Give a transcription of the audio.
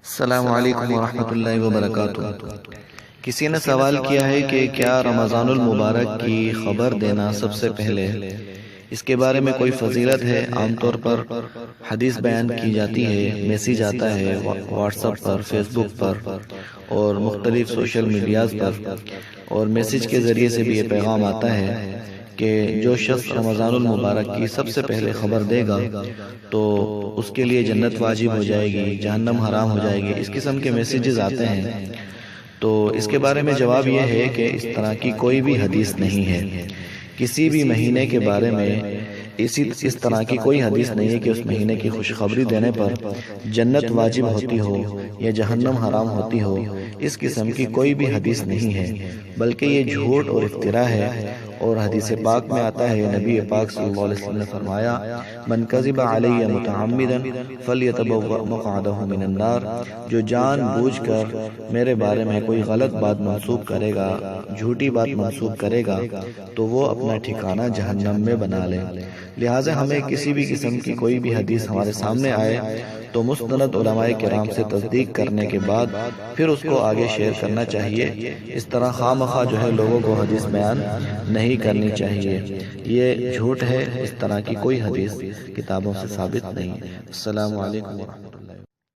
السلام علیکم ورحمۃ اللہ وبرکاتہ۔ کسی نے سوال کیا ہے کہ کیا رمضان المبارک کی خبر دینا سب سے پہلے اس کے بارے میں کوئی فضیلت ہے؟ عام طور پر حدیث بیان کی جاتی ہے، میسیج آتا ہے واٹس ایپ پر، فیس بک پر اور مختلف سوشل میڈیاز پر، اور میسیج کے ذریعے سے بھی یہ پیغام آتا ہے کہ جو شخص رمضان المبارک کی سب سے پہلے خبر دے گا تو اس کے لیے جنت واجب ہو جائے گی، جہنم حرام ہو جائے گی۔ اس قسم کے میسیجز آتے ہیں، تو اس کے بارے میں جواب یہ ہے کہ اس طرح کی کوئی بھی حدیث نہیں ہے۔ کسی بھی مہینے کے بارے میں اس طرح کی کوئی حدیث نہیں ہے کہ اس مہینے کی خوشخبری دینے پر جنت واجب ہوتی ہو یا جہنم حرام ہوتی ہو۔ اس قسم کی کوئی بھی حدیث نہیں ہے، بلکہ یہ جھوٹ اور افتراء ہے۔ اور حدیث پاک میں آتا ہے، نبی پاک صلی اللہ علیہ وسلم نے فرمایا، من کذب علی متعمدا فلیتبوأ مقعدہ من النار، جو جان بوجھ کر میرے بارے میں کوئی غلط بات منسوب کرے گا، جھوٹی بات منسوب کرے گا، تو وہ اپنا ٹھکانہ جہنم میں بنا لے۔ لہٰذا ہمیں کسی بھی قسم کی کوئی بھی حدیث ہمارے سامنے آئے تو مستند علماء کرام سے تصدیق کرنے کے بعد پھر اس کو آگے شیئر کرنا چاہیے۔ اس طرح خواہ مخواہ جو ہے لوگوں کو حدیث بیان نہیں کرنی چاہیے۔ یہ جھوٹ ہے، اس طرح کی کوئی حدیث کتابوں سے ثابت نہیں ہے۔ السلام علیکم ورحمۃ اللہ۔